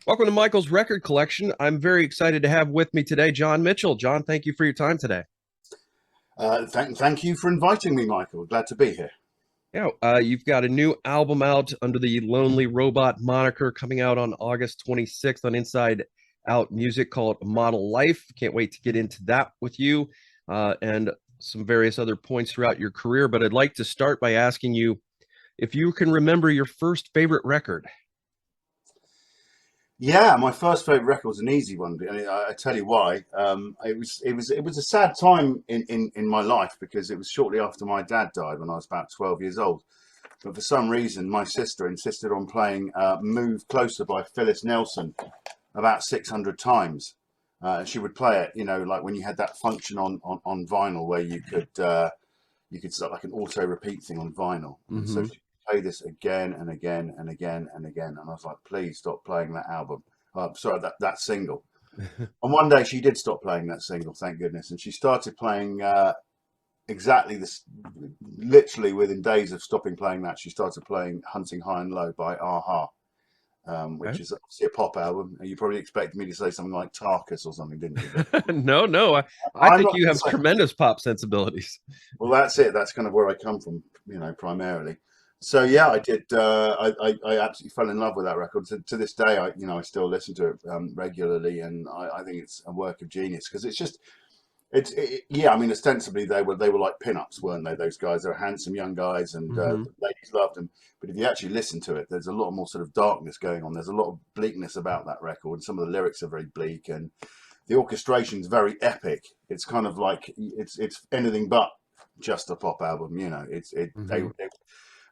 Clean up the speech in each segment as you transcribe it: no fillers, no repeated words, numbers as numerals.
Welcome to Michael's Record Collection. I'm very excited to have with me today John Mitchell. John, thank you for your time today. Thank you for inviting me, Michael. Glad to be here. Yeah, you've got a new album out under the Lonely Robot moniker coming out on August 26th on Inside Out Music called Model Life. Can't wait to get into that with you and some various other points throughout your career. But I'd like to start by asking you if you can remember your first favorite record. Yeah, my first favorite record was an easy one. I tell you why. It was a sad time in my life because it was shortly after my dad died when I was about 12 years old. But for some reason, my sister insisted on playing "Move Closer" by Phyllis Nelson about 600 times. And she would play it, like when you had that function on vinyl where you could start like an auto repeat thing on vinyl. And so Mm-hmm. she play this again and again and again and again. And I was like, please stop playing that album. Sorry, that single. And one day she did stop playing that single, thank goodness. And she started playing exactly this, literally within days of stopping playing that, she started playing Hunting High and Low by Aha, which is obviously a pop album. And you probably expected me to say something like Tarkus or something, didn't you? But No, no, I I'm think not you going to have say. tremendous pop sensibilities. Well, that's it. That's kind of where I come from, primarily. So yeah, I did. I absolutely fell in love with that record. To this day, I still listen to it regularly, and I think it's a work of genius because it's just, yeah. I mean, ostensibly they were like pin-ups, weren't they? Those guys, they were handsome young guys, and Mm-hmm. the ladies loved them. But if you actually listen to it, there's a lot more sort of darkness going on. There's a lot of bleakness about that record, and some of the lyrics are very bleak, and the orchestration is very epic. It's kind of like it's anything but just a pop album, It's it Mm-hmm. they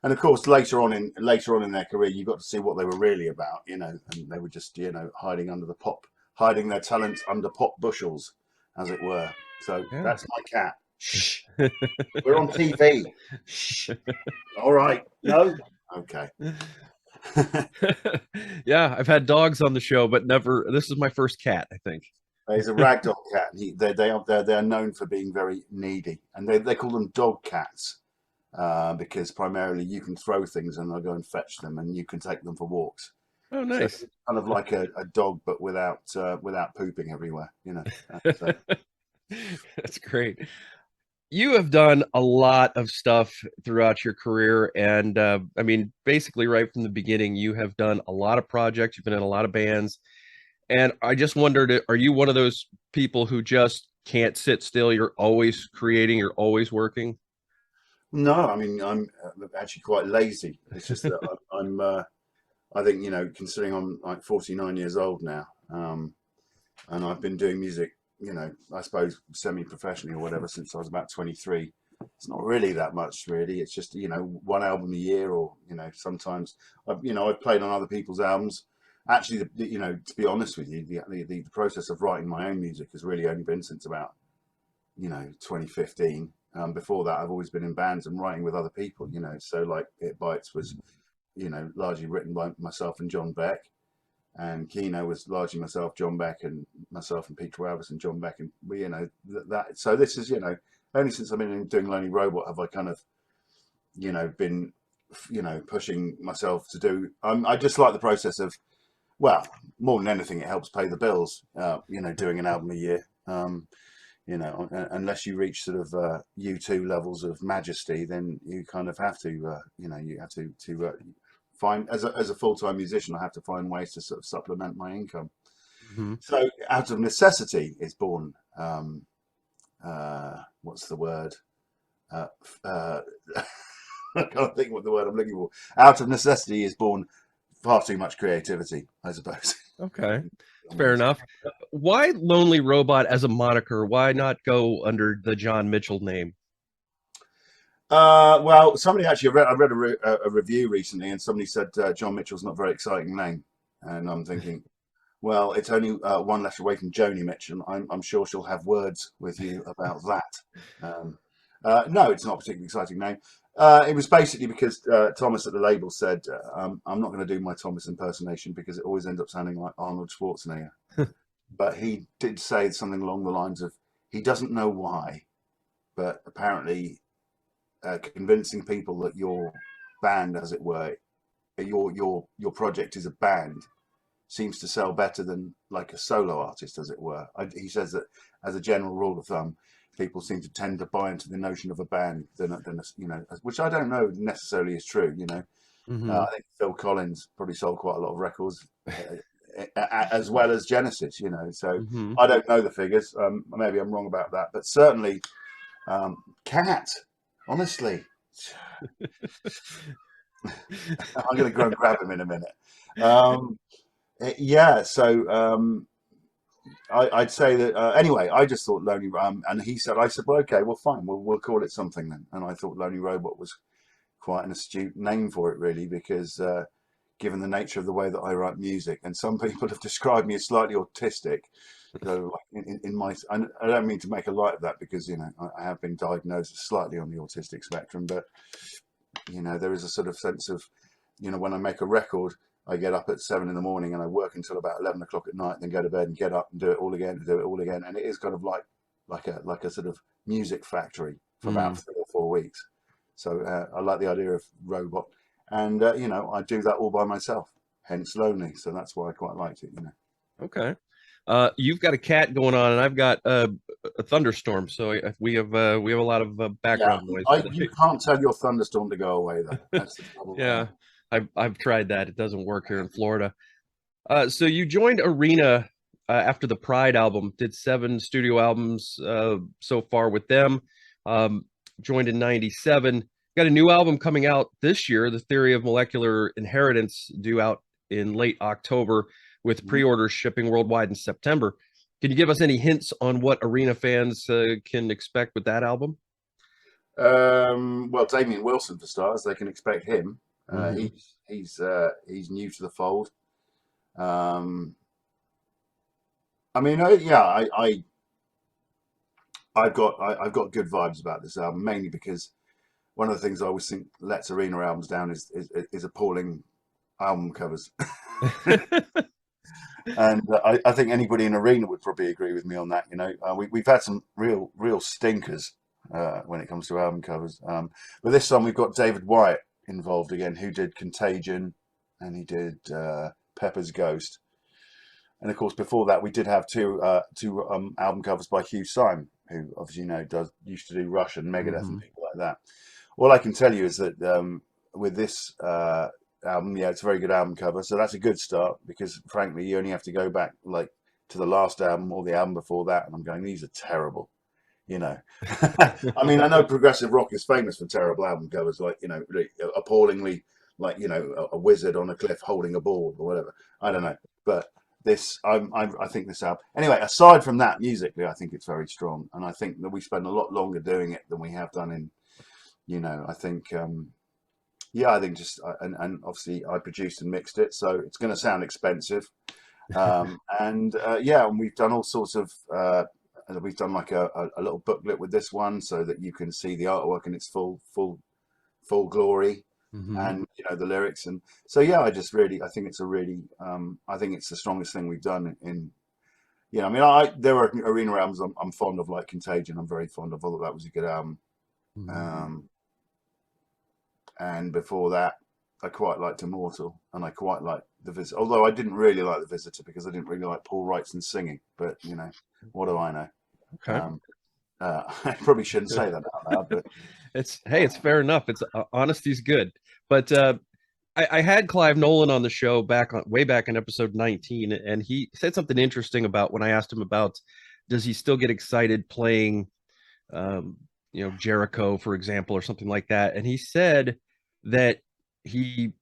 and of course later on in their career, you got to see what they were really about, and they were just hiding their talent under pop bushels, as it were. So Yeah. that's my cat. Shh, we're on TV. Shh. All right. No. Okay. Yeah, I've had dogs on the show, but never. This is my first cat, I think. He's a ragdoll cat. They are known for being very needy, and they call them dog cats. Because primarily you can throw things and they'll go and fetch them, and you can take them for walks. Oh, So nice. it's kind of like a dog, but without pooping everywhere. So That's great. You have done a lot of stuff throughout your career, and I mean, basically, right from the beginning, you have done a lot of projects. You've been in a lot of bands, and I just wondered, are you one of those people who just can't sit still? You're always creating, you're always working. no, I mean I'm actually quite lazy. It's just that I think considering I'm like 49 years old now, and I've been doing music, I suppose semi-professionally or whatever since I was about 23. It's not really that much, really. It's just one album a year, or sometimes I've played on other people's albums. Actually, to be honest with you, the process of writing my own music has really only been since about 2015. Before that, I've always been in bands and writing with other people. So like It Bites was largely written by myself and John Beck, and Kino was largely myself, John Beck, and myself and Peter Walvis and John Beck, and we, that. So this is, only since I've been doing Lonely Robot have I kind of, been, pushing myself to do. I just like the process of, well, more than anything, it helps pay the bills. Doing an album a year. Unless you reach sort of U2 levels of majesty, then you kind of have to, you have to find as a full-time musician, I have to find ways to sort of supplement my income. Hmm. So out of necessity is born. What's the word? Uh, uh, I can't think what the word I'm looking for. Out of necessity is born far too much creativity, I suppose. Okay, fair enough. Why Lonely Robot as a moniker? Why not go under the John Mitchell name? Well, somebody actually, I read a review recently, and somebody said John Mitchell's not a very exciting name, and I'm thinking, well, it's only one letter away from Joni Mitchell. I'm sure she'll have words with you about that. Um, no, it's not a particularly exciting name. It was basically because Thomas at the label said, I'm not going to do my Thomas impersonation because it always ends up sounding like Arnold Schwarzenegger. But he did say something along the lines of, he doesn't know why, but apparently convincing people that your band, as it were, your project is a band, seems to sell better than like a solo artist, as it were. He says that as a general rule of thumb, people seem to tend to buy into the notion of a band than you know, which I don't know necessarily is true. You know, Hmm. I think Phil Collins probably sold quite a lot of records. As well as Genesis, you know, so Hmm. I don't know the figures. Maybe I'm wrong about that, but certainly, Cat. Honestly, I'm going to go and grab him in a minute. Um, yeah, so I'd say that anyway. I just thought Lonely and he said, I said, well, okay, well, fine, we'll call it something then. And I thought Lonely Robot was quite an astute name for it, really, because given the nature of the way that I write music, and some people have described me as slightly autistic. So in my, I don't mean to make a light of that because, you know, I have been diagnosed slightly on the autistic spectrum, but you know, there is a sort of sense of, you know, when I make a record, I get up at 7 in the morning and I work until about 11 o'clock at night, then go to bed and get up and do it all again, and it is kind of like a sort of music factory for about 3 or 4 weeks. So I like the idea of robot, and you know, I do that all by myself, hence lonely. So that's why I quite liked it, you know. Okay. You've got a cat going on, and I've got a thunderstorm. So we have a lot of Yeah, background noise you today. can't tell your thunderstorm to go away though. That's the trouble there. Yeah, I've tried that. It doesn't work here in Florida. So you joined Arena after the Pride album, did 7 studio albums so far with them. Um, Joined in '97. Got a new album coming out this year, The Theory of Molecular Inheritance, due out in late October, with pre-orders shipping worldwide in September. Can you give us any hints on what Arena fans can expect with that album? Well, Damien Wilson for starters, they can expect him. Hmm. He's new to the fold. Um, I mean, yeah, I've got good vibes about this album, mainly because one of the things I always think lets Arena albums down is appalling album covers, and I think anybody in Arena would probably agree with me on that. You know, we've had some real stinkers when it comes to album covers, but this time we've got David Wyatt involved again, who did Contagion, and he did Pepper's Ghost. And of course, before that, we did have two album covers by Hugh Syme, who obviously you know used to do Rush and Megadeth Hmm. and people like that. All I can tell you is that with this album, yeah, it's a very good album cover, so that's a good start. Because frankly, you only have to go back like to the last album or the album before that, and I'm going, these are terrible. You know, I mean, I know progressive rock is famous for terrible album covers, like you know, really appallingly, like you know, a wizard on a cliff holding a ball or whatever. I don't know, but this I think this album anyway, aside from that, musically I think it's very strong, and I think that we spend a lot longer doing it than we have done in, you know, I think yeah, I think just and obviously I produced and mixed it, so it's going to sound expensive. And yeah, and we've done all sorts of we've done like a little booklet with this one so that you can see the artwork in its full glory, Hmm. and you know the lyrics. And so yeah, I think it's a really I think it's the strongest thing we've done in, you know, I mean, there are Arena albums I'm fond of, like Contagion. I'm very fond of. I thought that was a good album. Hmm. um and before that I quite liked Immortal, and I quite liked The Visitor, although I didn't really like The Visitor because I didn't really like Paul Wrightson's singing, but you know, what do I know. Okay. um I probably shouldn't say that out loud, but It's hey, it's fair enough. It's honesty's good. But I had Clive Nolan on the show way back in episode 19, and he said something interesting about when I asked him about does he still get excited playing um, Jericho, for example, or something like that. And he said that he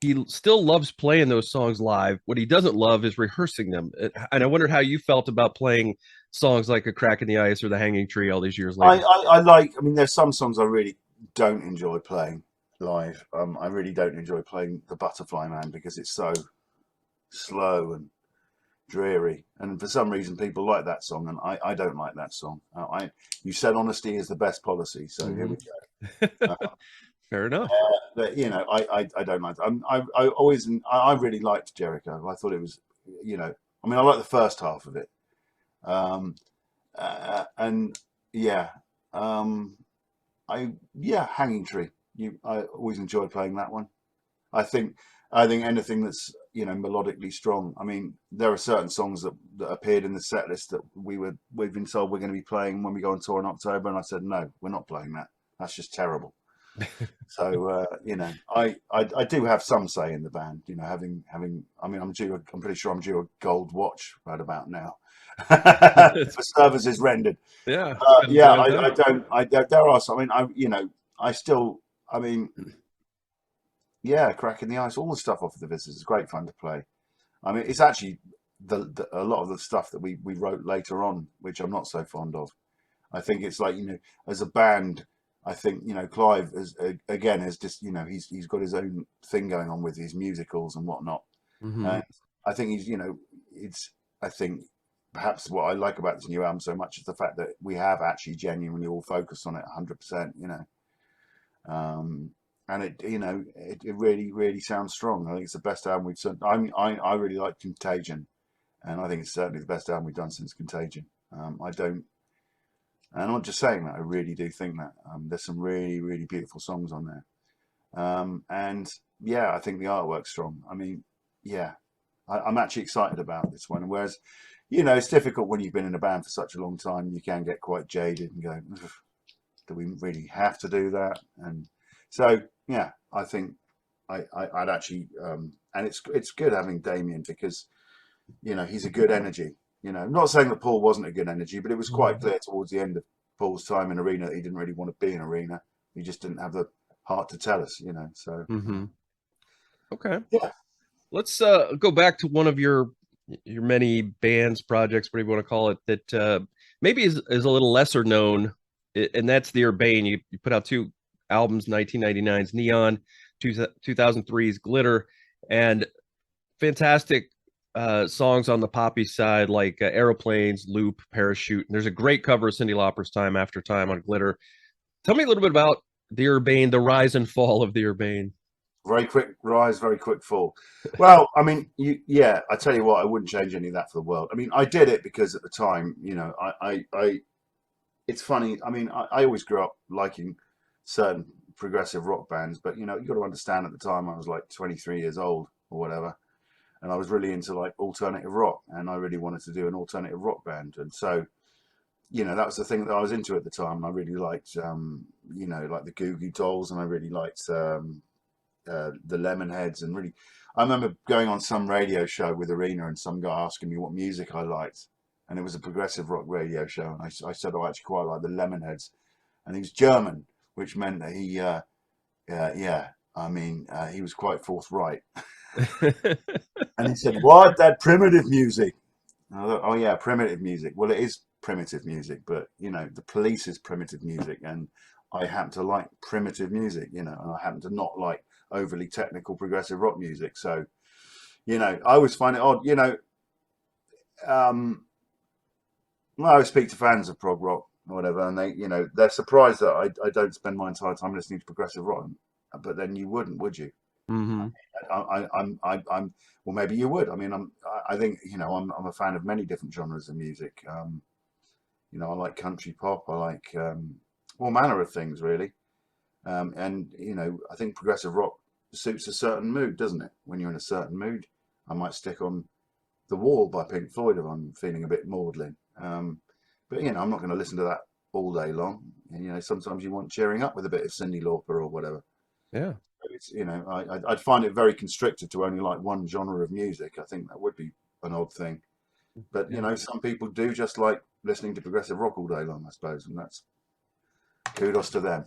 he still loves playing those songs live. What he doesn't love is rehearsing them. And I wondered how you felt about playing songs like A Crack in the Ice or The Hanging Tree all these years later. I like, I mean, there's some songs I really don't enjoy playing live. I really don't enjoy playing The Butterfly Man because it's so slow and dreary, and for some reason people like that song, and I don't like that song. You said honesty is the best policy, so here Hmm. we go. Fair enough. But you know, I don't like. I always I really liked Jericho. I thought it was, you know, I mean, I like the first half of it, um, and yeah, um, yeah, Hanging Tree. I always enjoy playing that one. I think I think anything that's you know, melodically strong. I mean, there are certain songs that appeared in the set list that we've been told we're going to be playing when we go on tour in October, and I said no, we're not playing that. That's just terrible. So you know, I do have some say in the band. You know, having I mean, I'm pretty sure I'm due a gold watch right about now for services rendered. Yeah. Yeah, I don't. There are some. I mean, you know, I still. I mean, yeah, Cracking the Ice, all the stuff off of the Visitors is great fun to play. I mean, it's actually a lot of the stuff that we wrote later on, which I'm not so fond of. I think it's like, you know, as a band, I think, you know, Clive is again has just, you know, he's got his own thing going on with his musicals and whatnot. And I think he's, you know, I think perhaps what I like about this new album so much is the fact that we have actually genuinely all focused on it 100%, you know. And it, you know, it really, really sounds strong. I think it's the best album we've done. I really like Contagion, and I think it's certainly the best album we've done since Contagion. I don't, and I'm not just saying that. I really do think that there's some really, really beautiful songs on there. And yeah, I think the artwork's strong. I mean, yeah, I'm actually excited about this one. Whereas, you know, it's difficult when you've been in a band for such a long time. You can get quite jaded and go, do we really have to do that? And so, yeah, I think I'd actually, and it's good having Damien because, you know, he's a good energy. You know, I'm not saying that Paul wasn't a good energy, but it was quite clear towards the end of Paul's time in Arena that he didn't really want to be in Arena. He just didn't have the heart to tell us, you know. So, okay, yeah, let's go back to one of your many bands, projects, whatever you want to call it, that maybe is a little lesser known, and that's the Urbane. You put out two albums, 1999's Neon, 2003's Glitter, and fantastic songs on the poppy side like Aeroplanes, Loop, Parachute. And there's a great cover of Cyndi Lauper's Time After Time on Glitter. Tell me a little bit about the Urbane, the rise and fall of the Urbane. Very quick rise, very quick fall. Well, I mean, yeah, I tell you what, I wouldn't change any of that for the world. I mean, I did it because at the time, you know, it's funny. I mean, I always grew up liking certain progressive rock bands, but you know, you got to understand at the time I was like 23 years old or whatever, and I was really into like alternative rock, and I really wanted to do an alternative rock band. And so, you know, that was the thing that I was into at the time. I really liked, you know, like the Goo Goo Dolls, and I really liked the Lemonheads, and really, I remember going on some radio show with Arena and some guy asking me what music I liked, and it was a progressive rock radio show, and I said, oh, I actually quite like the Lemonheads, and he was German, which meant that he, yeah, I mean, he was quite forthright. And he said, what, that primitive music? And I thought, oh yeah, primitive music. Well, it is primitive music, but you know, the Police is primitive music, and I happen to like primitive music, you know, and I happen to not like overly technical progressive rock music. So, you know, I always find it odd, you know, well, I always speak to fans of prog rock or whatever, and they, you know, they're surprised that I don't spend my entire time listening to progressive rock, but then you wouldn't, would you? I'm well, maybe you would. I mean, I think, you know, I'm a fan of many different genres of music. You know, I like country pop. I like all manner of things, really. And you know, I think progressive rock suits a certain mood, doesn't it? When you're in a certain mood, I might stick on The Wall by Pink Floyd if I'm feeling a bit maudlin. But you know, I'm not going to listen to that all day long. And, you know, sometimes you want cheering up with a bit of Cyndi Lauper or whatever. Yeah. It's, you know, I'd find it very constricted to only like one genre of music. I think that would be an odd thing. But you know, some people do just like listening to progressive rock all day long, I suppose, and that's kudos to them.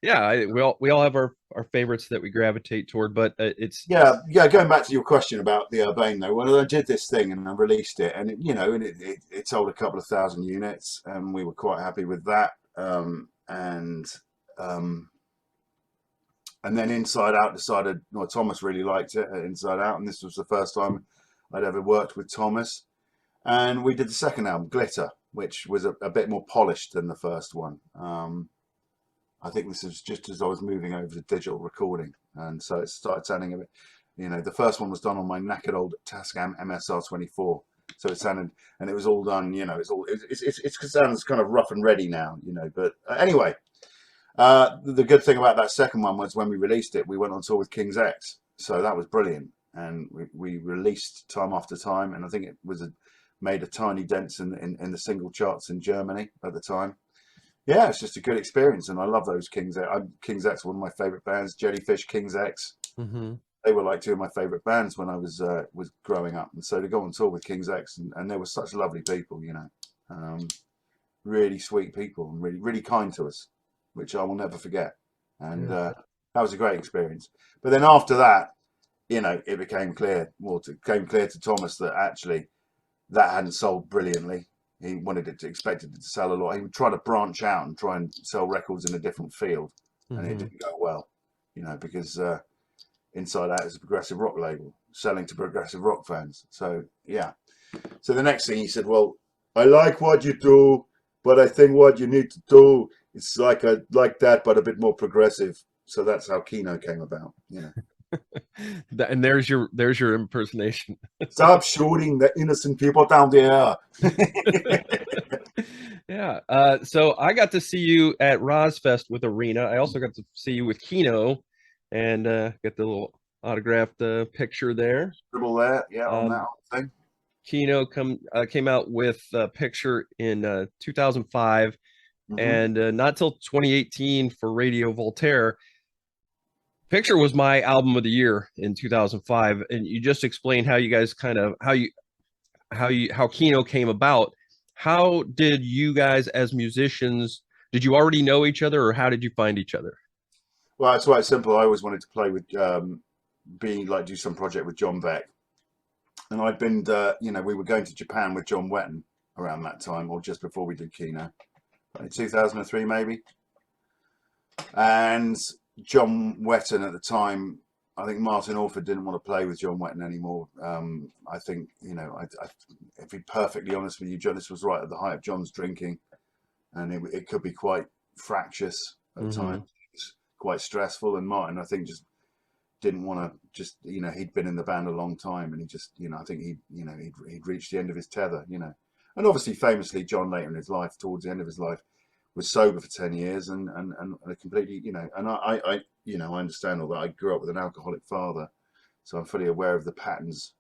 Yeah, we all have our favorites that we gravitate toward, but it's yeah. Going back to your question about the Urbane, though, well, I did this thing and I released it, and you know, and it sold a couple of thousand units, and we were quite happy with that. And then Inside Out decided, well, Thomas really liked it at Inside Out, and this was the first time I'd ever worked with Thomas. And we did the second album, Glitter, which was a bit more polished than the first one. I think this was just as I was moving over to digital recording, and so it started sounding a bit, you know, the first one was done on my knackered old Tascam MSR24, so it sounded, and it was all done, you know, it sounds kind of rough and ready now, you know. But anyway, the good thing about that second one was when we released it, we went on tour with King's X, so that was brilliant. and we released time after time, and I think it was made a tiny dent in the single charts in Germany at the time. Yeah, it's just a good experience, and I love those King's X. King's X, one of my favorite bands. Jellyfish, King's X. Mm-hmm. They were like two of my favorite bands when I was growing up, and so to go on tour with King's X, and they were such lovely people, you know, really sweet people, and really kind to us, which I will never forget. And that was a great experience. But then after that, you know, it became clear, to Thomas that actually that hadn't sold brilliantly. He expected it to sell a lot. He would try to branch out and try and sell records in a different field, and it didn't go well, you know, because Inside Out is a progressive rock label selling to progressive rock fans. So yeah. So the next thing he said, well, I like what you do, but I think what you need to do is like that, but a bit more progressive. So that's how Kino came about, you know. And there's your impersonation. Stop shooting the innocent people down there. Yeah. So I got to see you at Rozfest with Arena. I also got to see you with Kino, and get the little autographed picture there. Scribble there, yeah, on that thing. Kino came out with a picture in 2005, and not till 2018 for Radio Voltaire. Picture was my album of the year in 2005, and you just explained how you guys how Kino came about. How did you guys as musicians, did you already know each other, or how did you find each other? Well, it's quite simple. I always wanted to play with do some project with John Beck, and I'd been you know, we were going to Japan with John Wetton around that time, or just before we did Kino, in 2003 maybe. And John Wetton at the time, I think Martin Orford didn't want to play with John Wetton anymore. I think, you know, if be perfectly honest with you, John, this was right at the height of John's drinking, and it could be quite fractious at times, quite stressful. And Martin, I think, just didn't want to, you know, he'd been in the band a long time, and he just, you know, I think he'd reached the end of his tether, you know. And obviously, famously, John later in his life, towards the end of his life, was sober for 10 years and completely, you know, and I you know, I understand all that. I grew up with an alcoholic father, so I'm fully aware of the patterns,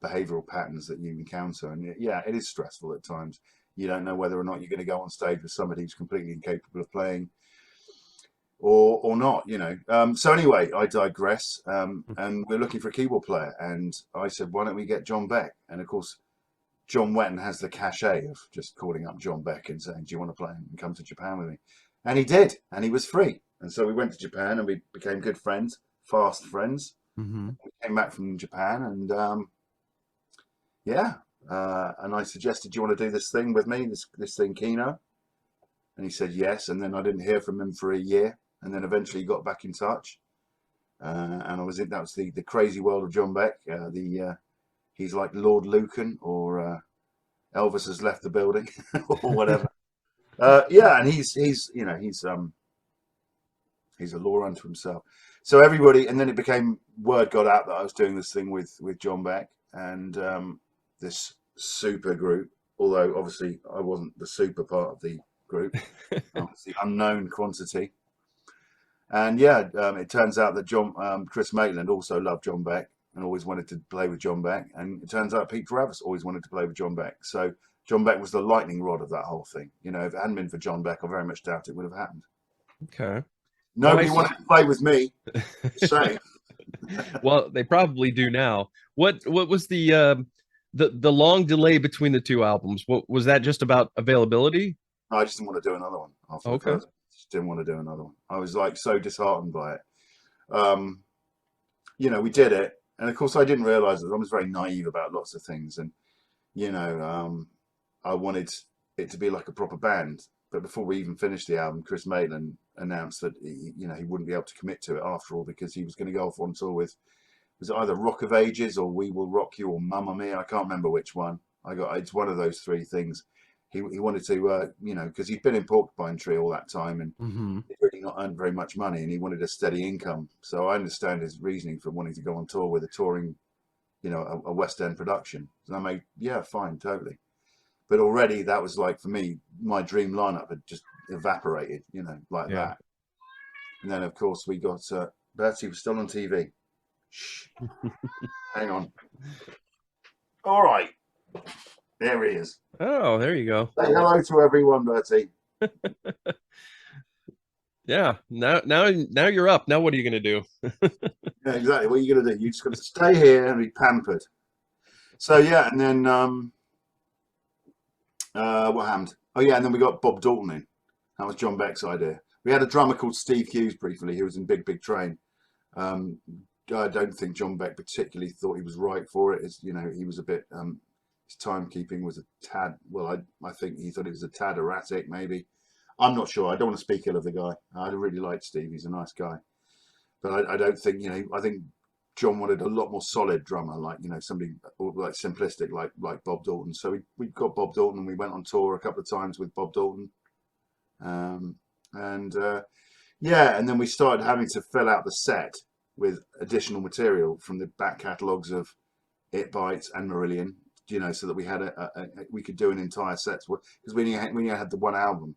behavioral patterns that you encounter. And yeah, it is stressful at times. You don't know whether or not you're going to go on stage with somebody who's completely incapable of playing or not, you know. So anyway, I digress. And we're looking for a keyboard player, and I said, why don't we get John Beck? And of course, John Wetton has the cachet of just calling up John Beck and saying, do you want to play and come to Japan with me? And he did, and he was free. And so we went to Japan, and we became good friends, fast friends. We came back from Japan, and yeah, and I suggested, do you want to do this thing with me, this thing Kino? And he said yes, and then I didn't hear from him for a year, and then eventually he got back in touch. And that was the crazy world of John Beck. He's like Lord Lucan, or Elvis has left the building, or whatever. Yeah, and he's you know, he's a law unto himself. So everybody, and then it became, word got out that I was doing this thing with John Beck and this super group. Although obviously I wasn't the super part of the group, I was the unknown quantity. And yeah, it turns out that Chris Maitland also loved John Beck and always wanted to play with John Beck. And it turns out Pete Travis always wanted to play with John Beck. So John Beck was the lightning rod of that whole thing. You know, if it hadn't been for John Beck, I very much doubt it would have happened. Okay. Nobody wanted to play with me. Say. Well, they probably do now. What was the long delay between the two albums? What was that, just about availability? No, I just didn't want to do another one. Okay. Just didn't want to do another one. I was like so disheartened by it. You know, we did it, and of course I didn't realize that I was very naive about lots of things, and you know, I wanted it to be like a proper band. But before we even finished the album, Chris Maitland announced that he wouldn't be able to commit to it after all, because he was going to go off on tour with, was it either Rock of Ages or We Will Rock You or Mamma Mia? I can't remember which one. It's one of those three things. He wanted to, you know, because he'd been in Porcupine Tree all that time, and he'd really not earned very much money, and he wanted a steady income. So I understand his reasoning for wanting to go on tour with a touring, you know, a West End production. So I made, yeah, fine, totally. But already that was like, for me, my dream lineup had just evaporated, you know, like that. And then of course we got Bertie was still on TV. Shh. Hang on. All right. There he is. Oh, there you go. Say hello to everyone, Bertie. Yeah. Now you're up. Now what are you gonna do? Yeah, exactly. What are you going to do? You just got to stay here and be pampered. So yeah, and then what happened? Oh yeah, and then we got Bob Dalton in. That was John Beck's idea. We had a drummer called Steve Hughes briefly. He was in Big Big Train. I don't think John Beck particularly thought he was right for it. As you know, he was a bit. His timekeeping was a tad. Well, I think he thought it was a tad erratic. Maybe. I'm not sure. I don't want to speak ill of the guy. I really liked Steve. He's a nice guy. But I don't think, I think John wanted a lot more solid drummer, like, somebody like simplistic, like Bob Dalton. So we got Bob Dalton and we went on tour a couple of times with Bob Dalton. Yeah, and then we started having to fill out the set with additional material from the back catalogues of It Bites and Marillion, so that we had we could do an entire set. Because we only had the one album.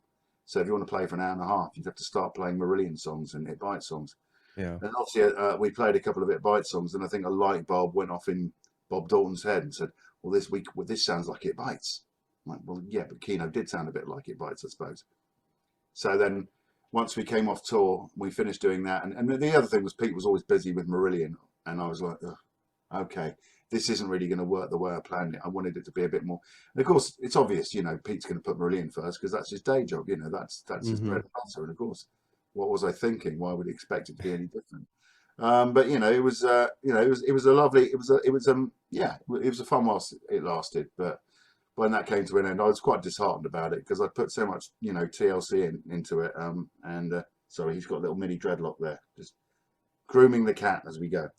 So if you want to play for an hour and a half, you'd have to start playing Marillion songs and It Bites songs. Yeah. And obviously, we played a couple of It Bites songs, and I think a light bulb went off in Bob Dalton's head and said, "Well, this sounds like It Bites." I'm like, well, yeah, but Kino did sound a bit like It Bites, I suppose. So then, once we came off tour, we finished doing that, and the other thing was Pete was always busy with Marillion, and I was like, okay, this isn't really going to work the way I planned it. I wanted it to be a bit more. And of course, it's obvious, Pete's going to put Marillion first because that's his day job. That's his bread and butter. And of course, what was I thinking? Why would he expect it to be any different? But it was a lovely, it was a fun whilst it lasted. But when that came to an end, I was quite disheartened about it because I put so much TLC into it. Sorry, he's got a little mini dreadlock there, just grooming the cat as we go.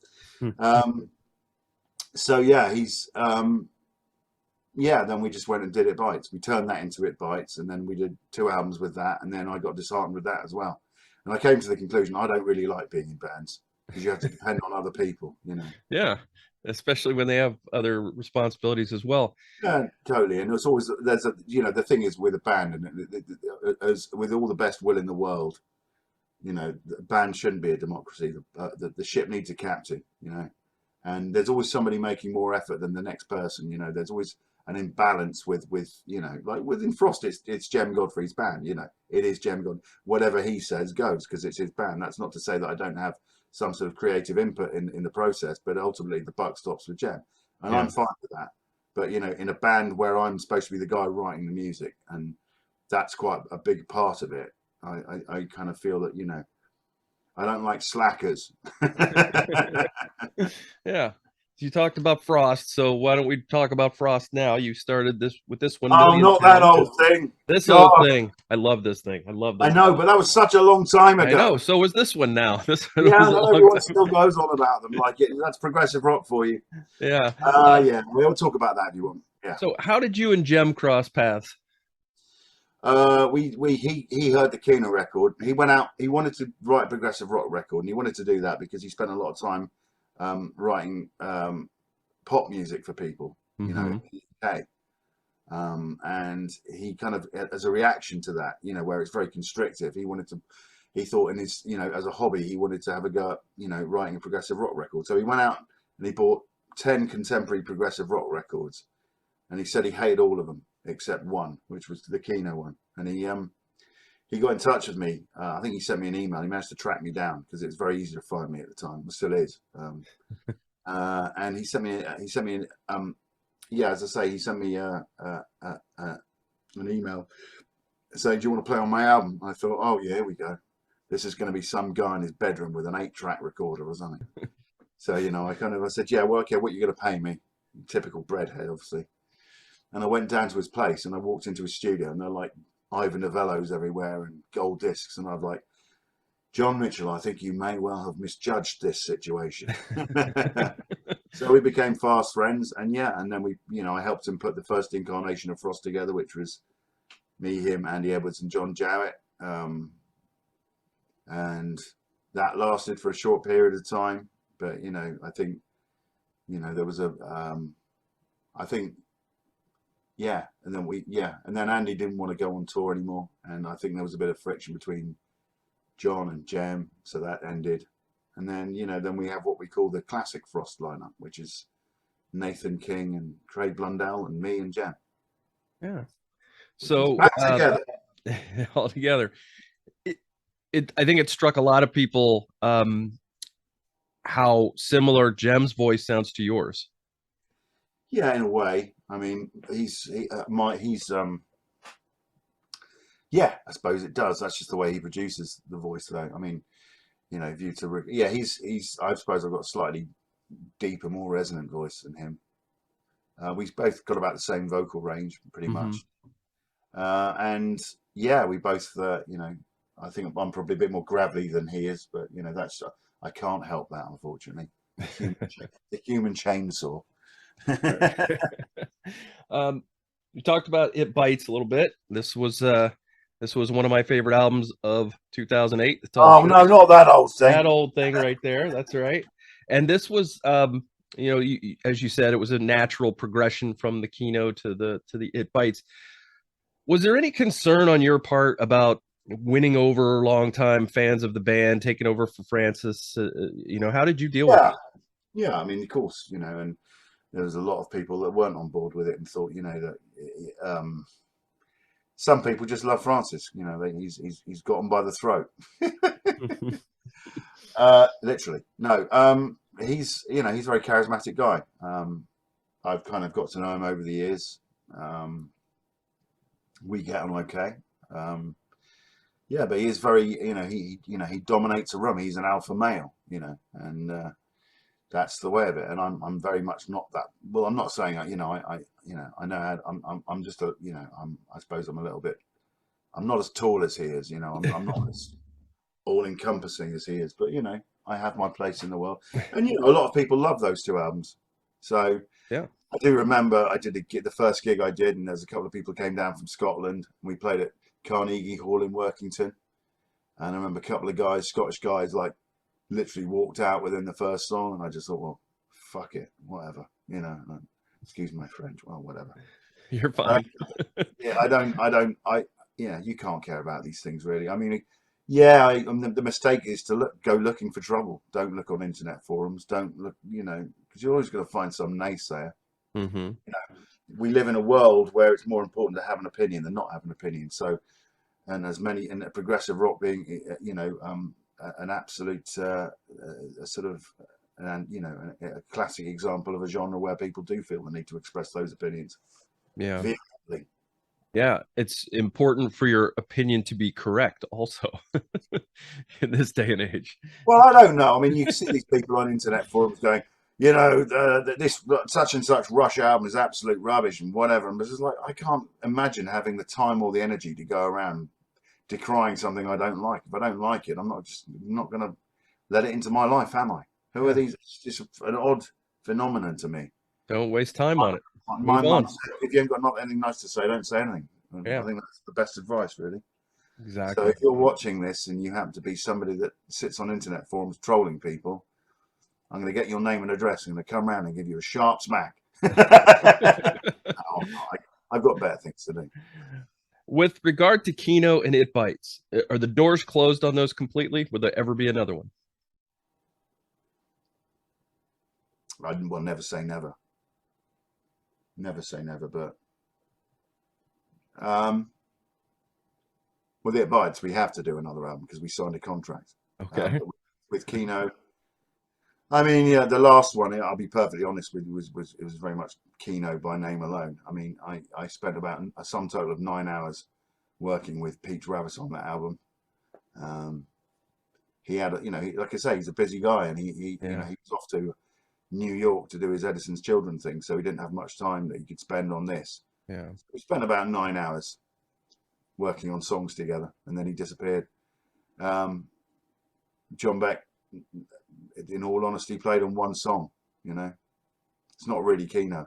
So yeah, then we just went and did It Bites. We turned that into It Bites, and then we did 2 albums with that, and then I got disheartened with that as well. And I came to the conclusion I don't really like being in bands because you have to depend on other people, Yeah, especially when they have other responsibilities as well. Yeah, totally. And it's always the thing is with a band, and as with all the best will in the world, the band shouldn't be a democracy. The ship needs a captain, and there's always somebody making more effort than the next person. There's always an imbalance with like within Frost, it's Jem Godfrey's band. It is Jem God. Whatever he says goes because it's his band. That's not to say that I don't have some sort of creative input in the process, but ultimately the buck stops with Jem, and I'm fine with that. But in a band where I'm supposed to be the guy writing the music, and that's quite a big part of it. I kind of feel that I don't like slackers. Yeah. You talked about Frost, so why don't we talk about Frost now? You started this with this one. Oh, not that old thing. This old thing. I love this thing. I love this. I know, but that was such a long time ago. I know. So was this one now. Everyone still goes on about them. Like that's progressive rock for you. Yeah. Yeah. We'll talk about that if you want. Yeah. So how did you and Jem cross paths? He heard the Kino record. He went out. He wanted to write a progressive rock record, and he wanted to do that because he spent a lot of time writing pop music for people, in the UK. And he kind of, as a reaction to that, where it's very constrictive, he thought in his, as a hobby, he wanted to have a go at, writing a progressive rock record. So he went out and he bought 10 contemporary progressive rock records, and he said he hated all of them except one, which was the Kino one. And he got in touch with me. I think he sent me an email. He managed to track me down because it was very easy to find me at the time. It still is. And he sent me, as I say, he sent me an email saying, "Do you want to play on my album?" I thought, oh yeah, here we go. This is going to be some guy in his bedroom with an 8-track recorder or something. So, I said, yeah, well, okay, what are you going to pay me? Typical breadhead, obviously. And I went down to his place and I walked into his studio and they're like Ivan Novellos everywhere and gold discs. And I was like, "John Mitchell, I think you may well have misjudged this situation." So we became fast friends, and then I helped him put the first incarnation of Frost together, which was me, him, Andy Edwards and John Jowett. And that lasted for a short period of time. But, I think, there was and then Andy didn't want to go on tour anymore, and I think there was a bit of friction between John and Jem, so that ended. And then, you know, then we have what we call the classic Frost lineup, which is Nathan King and Craig Blundell and me and Jen. Yeah. So Back together. all together. I think it struck a lot of people how similar Jem's voice sounds to yours. Yeah, in a way. I mean, yeah, I suppose it does. That's just the way he produces the voice, though. I mean, you know, yeah, I suppose I've got a slightly deeper, more resonant voice than him. We've both got about the same vocal range, pretty much. And yeah, we both, you know, I think I'm probably a bit more gravelly than he is, but you know, I can't help that, unfortunately. The human chainsaw. We talked about It Bites a little bit. This was one of my favorite albums of 2008. Oh no, not that old thing. That old thing right there. That's right. And this was, you know, as you said, it was a natural progression from the Kino to the It Bites. Was there any concern on your part about winning over longtime fans of the band, taking over for Francis? You know, how did you deal with it? Yeah, I mean, of course, you know, and there was a lot of people that weren't on board with it and thought, you know, that some people just love Francis. You know, he's got them by the throat. Literally, no. He's, you know, he's a very charismatic guy. I've kind of got to know him over the years. We get on okay. Yeah, but he is very, you know, he dominates a room. He's an alpha male, you know, and that's the way of it. And I'm very much not that. Well, I'm not saying, you know, I know how. I'm just a, you know, I suppose I'm a little bit. I'm not as tall as he is, you know. I'm not as all-encompassing as he is, but you know, I have my place in the world. And you know, a lot of people love those two albums. So yeah, I do remember I did the first gig I did, and there's a couple of people who came down from Scotland. And we played at Carnegie Hall in Workington, and I remember a couple of guys, Scottish guys, like literally walked out within the first song, and I just thought, well, fuck it, whatever, you know. Excuse my French. Well, whatever. You're fine. Yeah, yeah, you can't care about these things really. I mean, yeah, the mistake is to go looking for trouble. Don't look on internet forums. Don't look, you know, because you're always going to find some naysayer. You know, we live in a world where it's more important to have an opinion than not have an opinion. So, and progressive rock being, you know, an absolute sort of, and you know, a classic example of a genre where people do feel the need to express those opinions. Yeah. Vehemently. Yeah, it's important for your opinion to be correct also in this day and age. Well, I don't know. I mean, you see these people on internet forums going, you know, this such and such Rush album is absolute rubbish and whatever. And it's just like, I can't imagine having the time or the energy to go around decrying something I don't like. If I don't like it, I'm not going to let it into my life, am I? Who are these? It's just an odd phenomenon to me. Don't waste time on it. My mum said, if you haven't got anything nice to say, don't say anything. Yeah. I think that's the best advice, really. Exactly. So if you're watching this and you happen to be somebody that sits on internet forums trolling people, I'm going to get your name and address. I'm going to come around and give you a sharp smack. I've got better things to do. With regard to Kino and It Bites, are the doors closed on those completely? Will there ever be another one? I will never say never. Never say never, but with It Bites, we have to do another album because we signed a contract. Okay. With Kino. I mean, yeah, the last one, I'll be perfectly honest with you, it was very much Kino by name alone. I mean, I spent about a sum total of 9 hours working with Pete Travis on that album. He had, you know, like I say, he's a busy guy, and you know, he was off to New York to do his Edison's Children thing, so he didn't have much time that he could spend on this. Yeah, so we spent about 9 hours working on songs together, and then he disappeared. John Beck, in all honesty, played on one song. You know, it's not really Kino,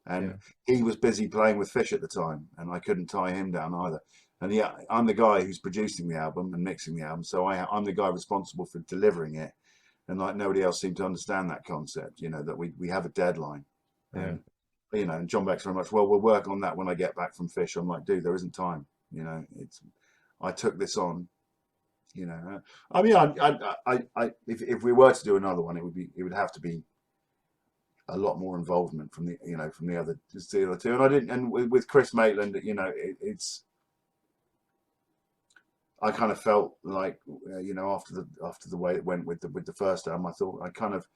and he was busy playing with Fish at the time, and I couldn't tie him down either. And yeah, I'm the guy who's producing the album and mixing the album, so I'm the guy responsible for delivering it. And like nobody else seemed to understand that concept, you know, that we have a deadline. And, you know, and John Beck's very much, well, we'll work on that when I get back from Fish. I'm like, dude, there isn't time. You know, I took this on You know, I mean, if we were to do another one, it would have to be a lot more involvement from the, you know, from the other two. And I didn't, and with Chris Maitland, you know, I kind of felt like, you know, after the way it went with the first album, I thought I kind of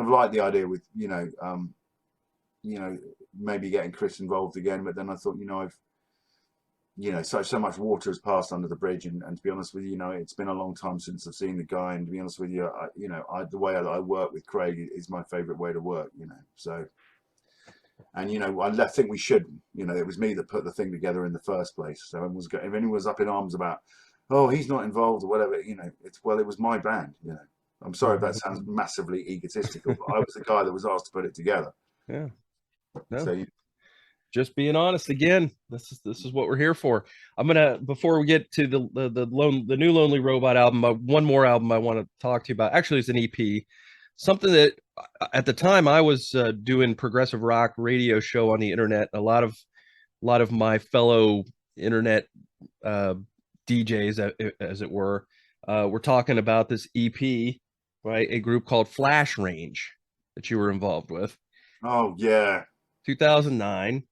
liked the idea with, you know, maybe getting Chris involved again. But then I thought, you know, so much water has passed under the bridge, and to be honest with you, you know, it's been a long time since I've seen the guy, and to be honest with you, the way I work with Craig is my favorite way to work, you know. So, and you know, I think we should, you know, it was me that put the thing together in the first place. So if anyone was up in arms about, oh, he's not involved or whatever, you know, it was my band, you know. I'm sorry if that sounds massively egotistical, but I was the guy that was asked to put it together. Yeah. No. So just being honest again. This is what we're here for. I'm gonna, before we get to the new Lonely Robot album, one more album I want to talk to you about. Actually, it's an EP, something that at the time I was doing progressive rock radio show on the internet. A lot of my fellow internet DJs, as it were talking about this EP, right? A group called Flash Range that you were involved with. Oh yeah, 2009,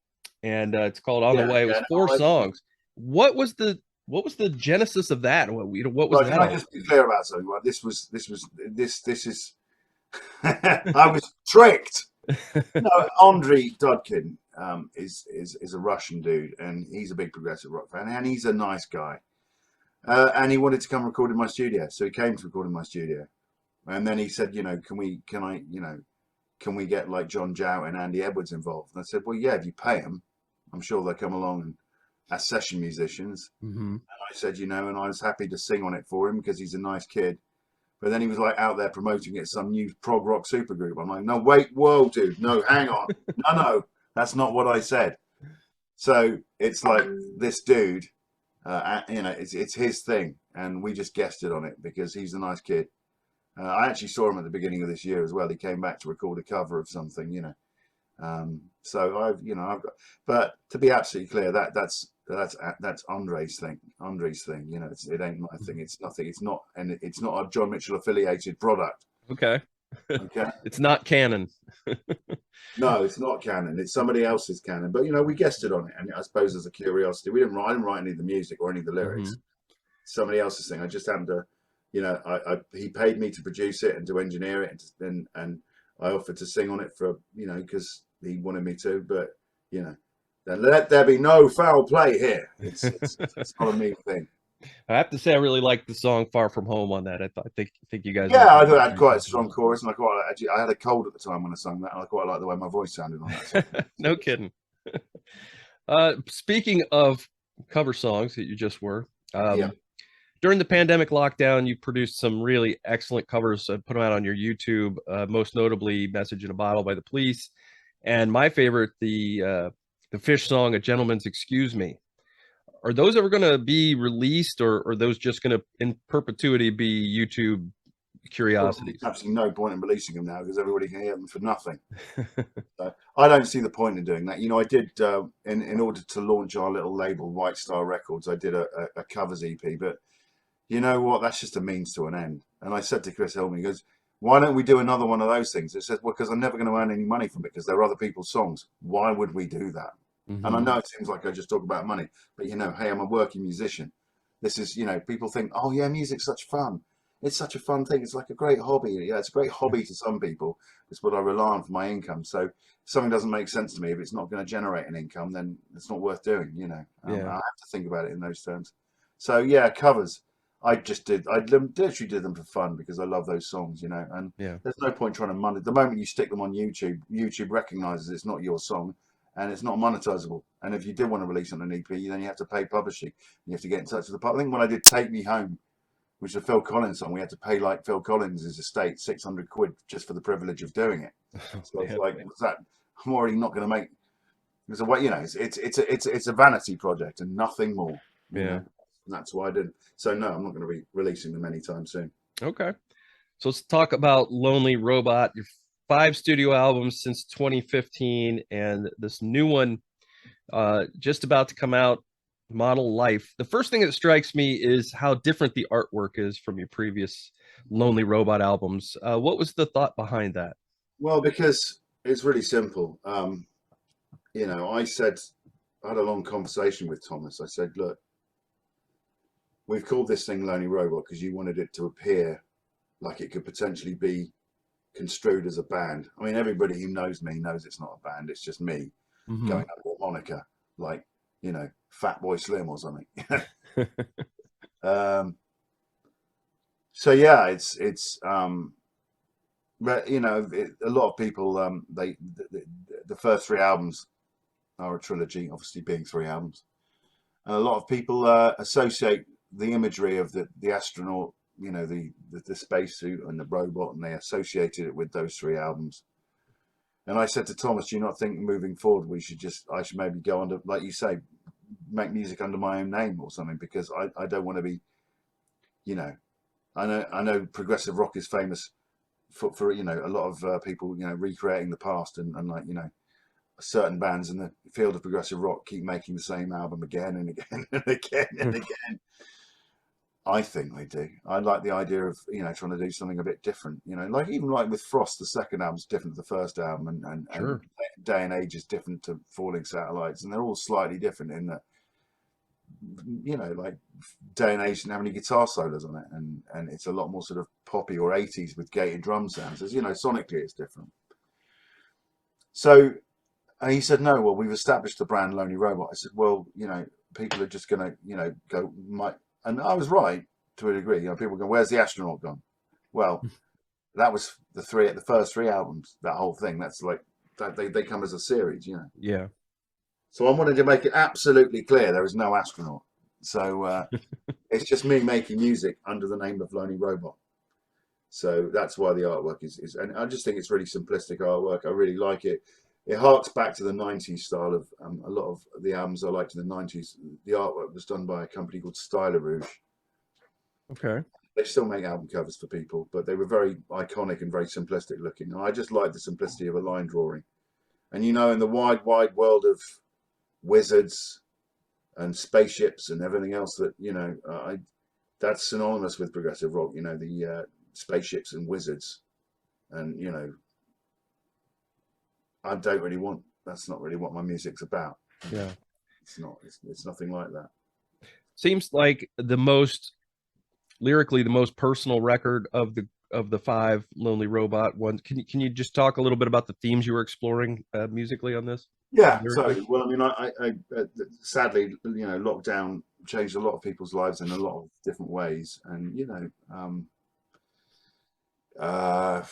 and it's called On the Way. It was 4 songs. What was the genesis of that? What was that? Can I just be clear about something? Right? This is I was tricked. No, Andrei Dudkin is a Russian dude, and he's a big progressive rock fan, and he's a nice guy. And he wanted to come record in my studio, so he came to record in my studio, and then he said, you know, can we get like John Jow and Andy Edwards involved? And I said, well, yeah, if you pay them, I'm sure they'll come along and as session musicians. And I said, you know, and I was happy to sing on it for him because he's a nice kid. But then he was like out there promoting it, some new prog rock supergroup. I'm like, no, wait, whoa, dude, no, hang on. No, that's not what I said. So it's like this dude, you know, it's his thing. And we just guessed it on it because he's a nice kid. I actually saw him at the beginning of this year as well. He came back to record a cover of something, you know. So I've got, but to be absolutely clear, that's Andrei's thing. You know, it ain't my thing. It's nothing. It's not a John Mitchell affiliated product. Okay. Okay. It's not canon. No, it's not canon. It's somebody else's canon. But you know, we guessed it on it, and I suppose as a curiosity, I didn't write any of the music or any of the lyrics. Somebody else's thing. I just happened to, you know, he paid me to produce it and to engineer it, and I offered to sing on it for, you know, because he wanted me to. But you know, then let there be no foul play here. It's not a me thing. I have to say, I really like the song "Far From Home" on that. I think you guys. Yeah, I thought it had quite a strong chorus, and I had a cold at the time when I sung that, and I quite like the way my voice sounded on that. No kidding. Speaking of cover songs that you just were, during the pandemic lockdown, you produced some really excellent covers. Put them out on your YouTube, most notably "Message in a Bottle" by The Police, and my favorite, the Fish song "A Gentleman's Excuse Me." Are those ever going to be released, or are those just going to in perpetuity be YouTube curiosities? Well, absolutely no point in releasing them now because everybody can hear them for nothing. So I don't see the point in doing that. You know, I did in order to launch our little label, White Star Records, I did a covers EP, but you know what? That's just a means to an end. And I said to Chris Hillman, he goes, why don't we do another one of those things? I said, well, because I'm never going to earn any money from it because they're other people's songs. Why would we do that? And I know it seems like I just talk about money, but you know, hey, I'm a working musician. This is, you know, people think, oh yeah, music's such fun. It's such a fun thing. It's like a great hobby. Yeah, it's a great hobby to some people. It's what I rely on for my income. So if something doesn't make sense to me, if it's not going to generate an income, then it's not worth doing, you know. I have to think about it in those terms. So yeah, covers. I literally did them for fun because I love those songs, you know, and there's no point trying to money. The moment you stick them on YouTube, YouTube recognizes it's not your song. And it's not monetizable. And if you did want to release on an EP, then you have to pay publishing. You have to get in touch with the public. I think when I did "Take Me Home," which is a Phil Collins song, we had to pay like Phil Collins' estate 600 quid just for the privilege of doing it. So it's like, what's that? I'm already not going to make. There's a way, you know. It's a vanity project and nothing more. You know? And that's why I did. So no, I'm not going to be releasing them anytime soon. Okay, so let's talk about Lonely Robot. Your 5 studio albums since 2015, and this new one just about to come out Model Life. The first thing that strikes me is how different the artwork is from your previous Lonely Robot albums. What was the thought behind that? Well, because it's really simple. You know, I had a long conversation with Thomas. I said, look, we've called this thing Lonely Robot because you wanted it to appear like it could potentially be construed as a band. I mean, everybody who knows me knows it's not a band. It's just me Hmm. going under a moniker, like, you know, Fat Boy Slim or something. um, so yeah, but you know, a lot of people, the first three albums are a trilogy, obviously being three albums. And a lot of people associate the imagery of the astronaut, you know, the spacesuit and the robot, and they associated it with those three albums. And I said to Thomas, do you not think moving forward I should maybe go under, like you say, make music under my own name or something, because I don't want to be, you know, I know progressive rock is famous for you know, a lot of people, you know, recreating the past, and like, you know, certain bands in the field of progressive rock keep making the same album again and again and again and again. I think they do. I like the idea of, you know, trying to do something a bit different. You know, like even like with Frost, the second album's different to the first album, and Sure. Day and Age is different to Falling Satellites, and they're all slightly different in that, you know, like Day and Age didn't have any guitar solos on it, and it's a lot more sort of poppy or 80s with gated drum sounds. As you know, sonically it's different. So and he said, no, well, we've established the brand Lonely Robot. I said, well, you know, people are just going to, you know, go, might, and I was right to a degree. You know, people go, where's the astronaut gone? Well, that was the first three albums, that whole thing. That's like, that they come as a series, you know. Yeah. So I wanted to make it absolutely clear there is no astronaut. So it's just me making music under the name of Lonely Robot. So that's why the artwork is, and I just think it's really simplistic artwork. I really like it. It harks back to the 90s style of a lot of the albums I liked in the 90s. The artwork was done by a company called Styler Rouge. Okay. They still make album covers for people, but they were very iconic and very simplistic looking. And I just like the simplicity of a line drawing. And you know, in the wide, wide world of wizards and spaceships and everything else that, you know, that's synonymous with progressive rock, you know, the spaceships and wizards. And, you know, I don't really want, that's not really what my music's about. Yeah. It's not, it's nothing like that. Seems like the most lyrically the most personal record of the five Lonely Robot ones. Can you just talk a little bit about the themes you were exploring musically on this? Yeah, Lyrically? so, well, I mean, sadly, you know, lockdown changed a lot of people's lives in a lot of different ways. And, you know, uh,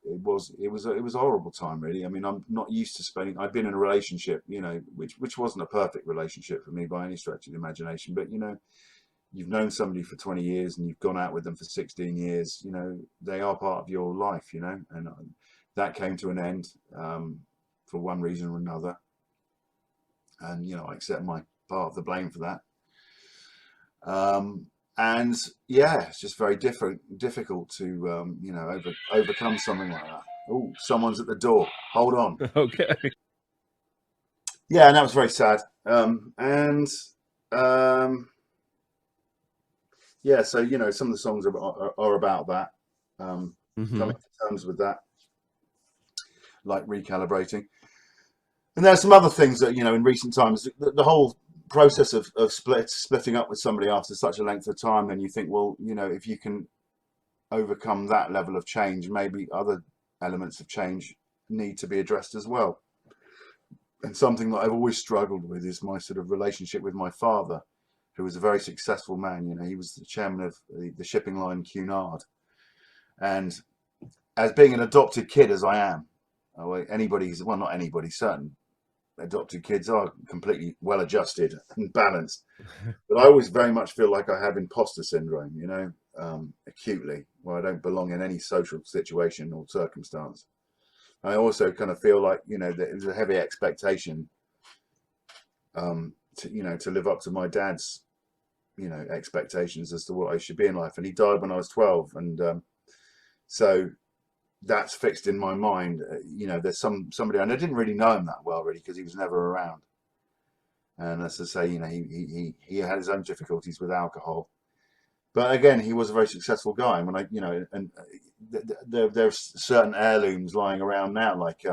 it was a horrible time, really. I mean, I'm not used to spending, I've been in a relationship, you know, which wasn't a perfect relationship for me by any stretch of the imagination, but, you know, you've known somebody for 20 years and you've gone out with them for 16 years, you know, they are part of your life, you know, and that came to an end for one reason or another. And, you know, I accept my part of the blame for that. And yeah, it's just very difficult to, you know, overcome something like that. Oh, someone's at the door. Hold on. Okay. Yeah, and that was very sad. And yeah, so, you know, some of the songs are about that, Hmm. coming to terms with that, like recalibrating. And there's some other things that, you know, in recent times, the whole process of splitting up with somebody after such a length of time, and you think, well, you know, if you can overcome that level of change, maybe other elements of change need to be addressed as well. And something that I've always struggled with is my sort of relationship with my father, who was a very successful man. You know, he was the chairman of the shipping line Cunard. And as being an adopted kid as I am, anybody's, well, not anybody, certain adopted kids are completely well adjusted and balanced. But I always very much feel like I have imposter syndrome, you know, acutely, where I don't belong in any social situation or circumstance. I also kind of feel like, you know, there's a heavy expectation to, you know, to live up to my dad's, you know, expectations as to what I should be in life. And he died when I was 12. And so that's fixed in my mind. You know, there's somebody, and I didn't really know him that well, really, because he was never around. And as I say, you know, he had his own difficulties with alcohol, but again, he was a very successful guy. And when I, you know, and there's certain heirlooms lying around now, like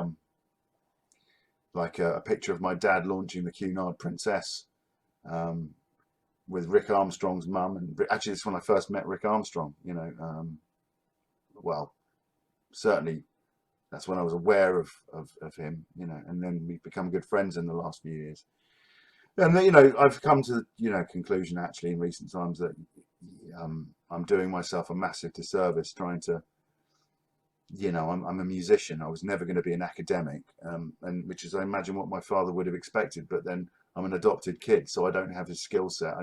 a picture of my dad launching the Cunard Princess, with Rick Armstrong's mum. And actually, this is when I first met Rick Armstrong. You know, well, certainly that's when I was aware of him. You know, and then we've become good friends in the last few years. And you know, I've come to the conclusion actually in recent times that I'm doing myself a massive disservice trying to. You know, I'm a musician. I was never going to be an academic, and which is, I imagine, what my father would have expected. But then I'm an adopted kid, so I don't have his skill set.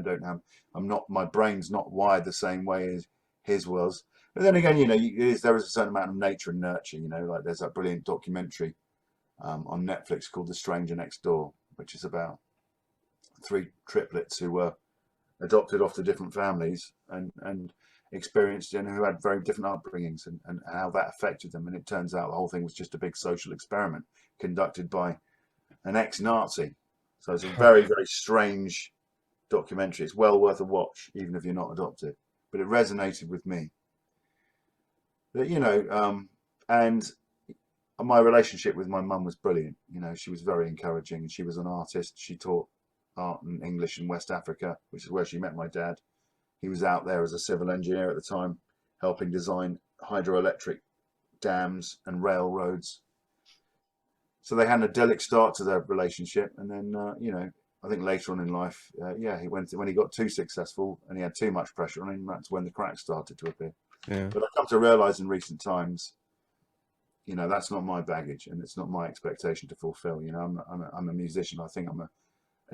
My brain's not wired the same way as his was. But then again, you know, there is a certain amount of nature and nurture. You know, like there's that brilliant documentary on Netflix called The Stranger Next Door, which is about 3 triplets who were adopted off to different families and experienced, and who had very different upbringings, and how that affected them. And it turns out the whole thing was just a big social experiment conducted by an ex-Nazi. So it's a very, very strange documentary. It's well worth a watch, even if you're not adopted. But it resonated with me. But, you know, and my relationship with my mum was brilliant. You know, she was very encouraging. She was an artist. She taught art and English in West Africa, which is where she met my dad. He was out there as a civil engineer at the time, helping design hydroelectric dams and railroads. So they had an idyllic start to their relationship. And then, you know, I think later on in life, when he got too successful and he had too much pressure on him, that's when the cracks started to appear. Yeah. But I've come to realize in recent times, you know, that's not my baggage, and it's not my expectation to fulfill. You know, I'm a musician. I think I'm a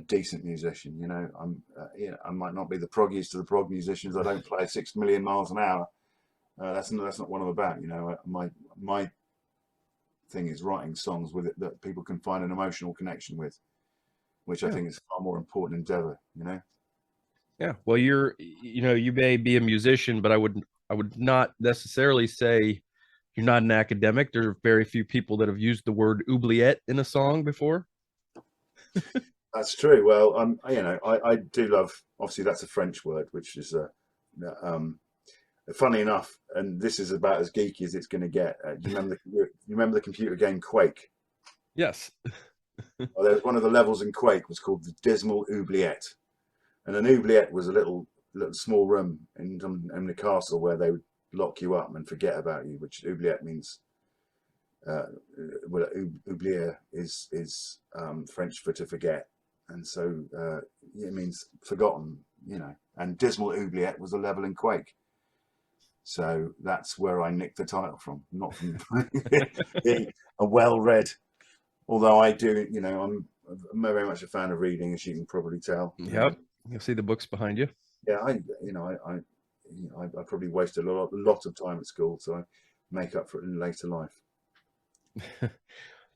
decent musician. You know, I might not be the proggiest to the prog musicians. I don't play 6 million miles an hour. That's not what I'm about. You know, my thing is writing songs with it that people can find an emotional connection with, which I think is a far more important endeavor. You know. Yeah. Well, you may be a musician, but I would not necessarily say you're not an academic. There are very few people that have used the word oubliette in a song before. That's true. Well, you know, I do love. Obviously, that's a French word, which is funny enough. And this is about as geeky as it's going to get. You remember the computer game Quake? Yes. Well, there was one of the levels in Quake was called the Dismal Oubliette, and an oubliette was a little small room in the castle where they would lock you up and forget about you. Which oubliette means. Well, oublier is French for to forget. And so it means forgotten, you know. And Dismal Oubliette was a level in Quake. So that's where I nicked the title from, not from being a well-read. Although I do, you know, I'm very much a fan of reading, as you can probably tell. Yep. You'll see the books behind you. Yeah, I probably wasted a lot of time at school, so I make up for it in later life.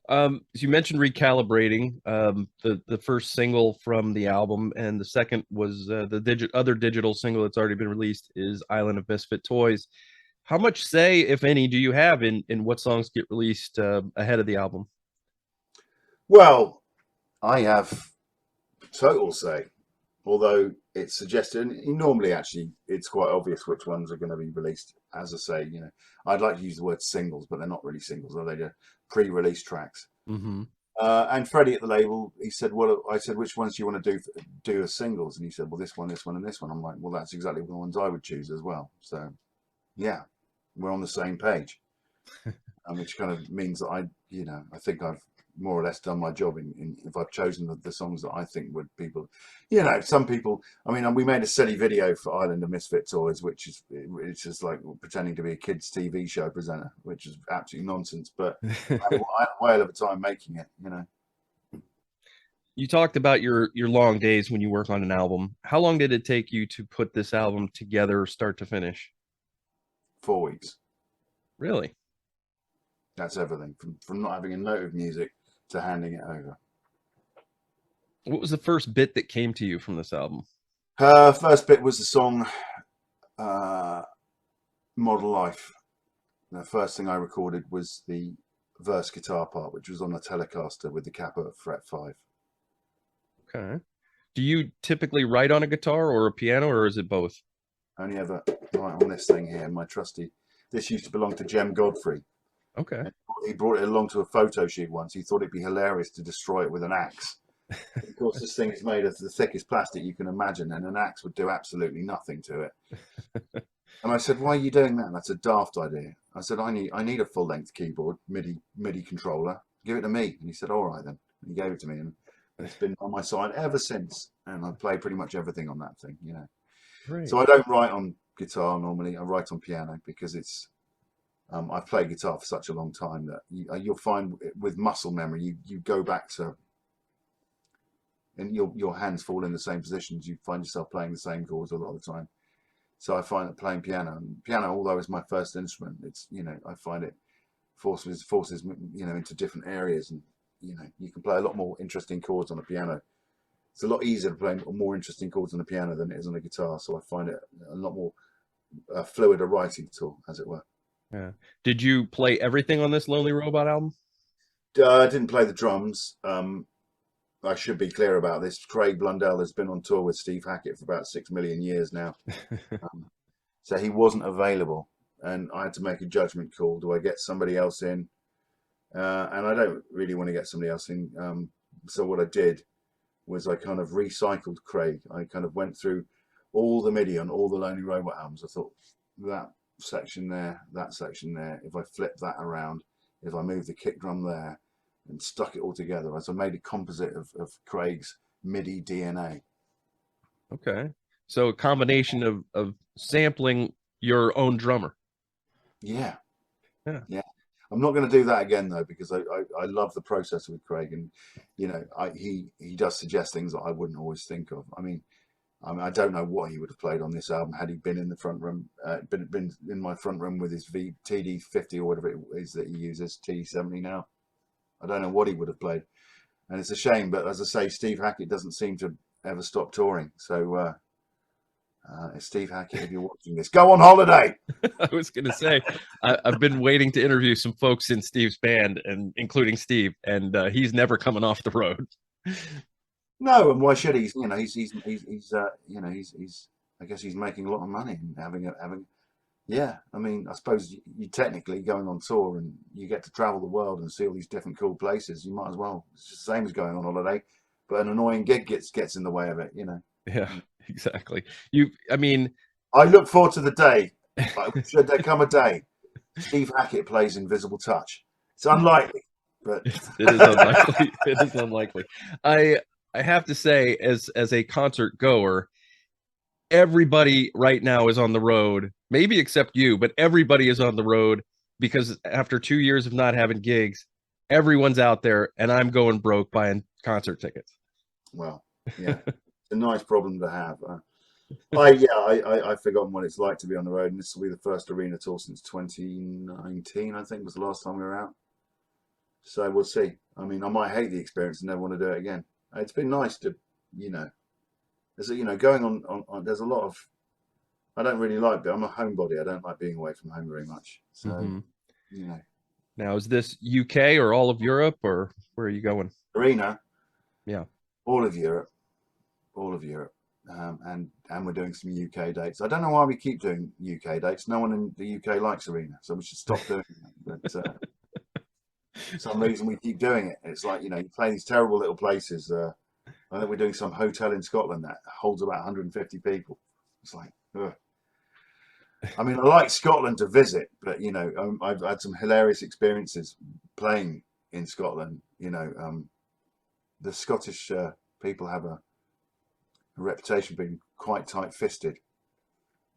As you mentioned recalibrating, the first single from the album, and the second was the other digital single that's already been released is Island of Misfit Toys. How much say, if any, do you have in what songs get released ahead of the album? Well, I have total say, although it's suggested, and normally actually it's quite obvious which ones are going to be released. As I say, you know, I'd like to use the word singles, but they're not really singles, are they? They're pre-release tracks. Mm-hmm. And Freddie at the label, he said, "Well," I said, "which ones do you want to do as singles?" And he said, "Well, this one, and this one." I'm like, "Well, that's exactly the ones I would choose as well." So, yeah, we're on the same page, which kind of means that I think I've more or less done my job in if I've chosen the songs that I think would people, you know, some people. I mean, we made a silly video for Island of Misfit Toys, which is it's just like pretending to be a kids' TV show presenter, which is absolutely nonsense. But I had a whale of a time making it, you know. You talked about your long days when you work on an album. How long did it take you to put this album together, start to finish? 4 weeks. Really? That's everything from not having a note of music to handing it over. What was the first bit that came to you from this album? First bit was the song Model Life. The first thing I recorded was the verse guitar part, which was on a Telecaster with the cap at fret 5. Okay. Do you typically write on a guitar or a piano, or is it both? Only ever write on this thing here, my trusty. This used to belong to Jem Godfrey. Okay. He brought it along to a photo shoot once. He thought it'd be hilarious to destroy it with an axe. Of course, this thing is made of the thickest plastic you can imagine, and an axe would do absolutely nothing to it. And I said, "Why are you doing that?" That's a daft idea. I said, I need a full-length keyboard, MIDI controller. Give it to me." And he said, "All right then." And he gave it to me, and it's been on my side ever since. And I play pretty much everything on that thing, you know. Great. So I don't write on guitar normally. I write on piano because it's. I've played guitar for such a long time that you'll find with muscle memory, you go back to, and your hands fall in the same positions. You find yourself playing the same chords a lot of the time. So I find that playing piano, although it's my first instrument, it's, you know, I find it forces you know, into different areas, and you know, you can play a lot more interesting chords on a piano. It's a lot easier to play more interesting chords on a piano than it is on a guitar. So I find it a lot more fluid a writing tool, as it were. Yeah. Did you play everything on this Lonely Robot album? I didn't play the drums. I should be clear about this. Craig Blundell has been on tour with Steve Hackett for about 6 million years now. So he wasn't available, and I had to make a judgment call. Do I get somebody else in? And I don't really want to get somebody else in. So what I did was I kind of recycled Craig. I kind of went through all the MIDI on all the Lonely Robot albums. I thought, that section there, that section there, if I flip that around, if I move the kick drum there, and stuck it all together, as I made a composite of Craig's MIDI DNA. Okay. So a combination of sampling your own drummer. Yeah. Yeah. Yeah. I'm not going to do that again though, because I love the process with Craig, and you know, he does suggest things that I wouldn't always think of. I mean, I don't know what he would have played on this album had he been in the front room, been in my front room with his TD50 or whatever it is that he uses, T70 now. I don't know what he would have played, and it's a shame. But as I say, Steve Hackett doesn't seem to ever stop touring. So, Steve Hackett, if you're watching this, go on holiday. I was going to say, I've been waiting to interview some folks in Steve's band, and including Steve, and he's never coming off the road. No, and why should he? You know, he's you know, he's I guess he's making a lot of money and having. Yeah, I mean, I suppose you technically going on tour and you get to travel the world and see all these different cool places. You might as well. It's just the same as going on holiday, but an annoying gig gets in the way of it, you know. Yeah, exactly. I mean, I look forward to the day. Should there come a day, Steve Hackett plays Invisible Touch. It's unlikely, but it is unlikely. It is unlikely. I have to say, as a concert goer, everybody right now is on the road, maybe except you, but everybody is on the road because after 2 years of not having gigs, everyone's out there, and I'm going broke buying concert tickets. Well, yeah, it's a nice problem to have. I've forgotten what it's like to be on the road, and this will be the first arena tour since 2019, I think was the last time we were out. So we'll see. I mean, I might hate the experience and never want to do it again. It's been nice to, you know, you know, going on there's a lot of, I don't really like, but I'm a homebody. I don't like being away from home very much. So, you know. Now, is this UK or all of Europe, or where are you going? Arena. Yeah. All of Europe. And we're doing some UK dates. I don't know why we keep doing UK dates. No one in the UK likes Arena, so we should stop doing it. But for some reason we keep doing it. It's like, you know, you play these terrible little places. I think we're doing some hotel in Scotland that holds about 150 people. It's like, ugh. I mean, I like Scotland to visit, but you know, I've had some hilarious experiences playing in Scotland. You know, the Scottish people have a reputation for being quite tight-fisted,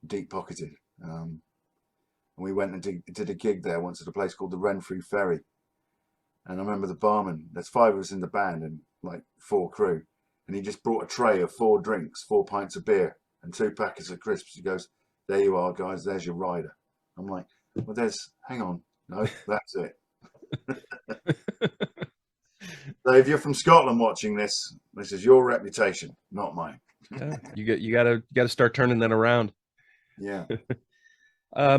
deep-pocketed. And we went and did a gig there once at a place called the Renfrew Ferry. And I remember the barman, there's 5 of us in the band and like 4 crew. And he just brought a tray of 4 drinks, 4 pints of beer and 2 packets of crisps. He goes, "There you are, guys, there's your rider." I'm like, well, hang on. No, that's it. So if you're from Scotland watching this, this is your reputation, not mine. Yeah, you gotta start turning that around. Yeah. A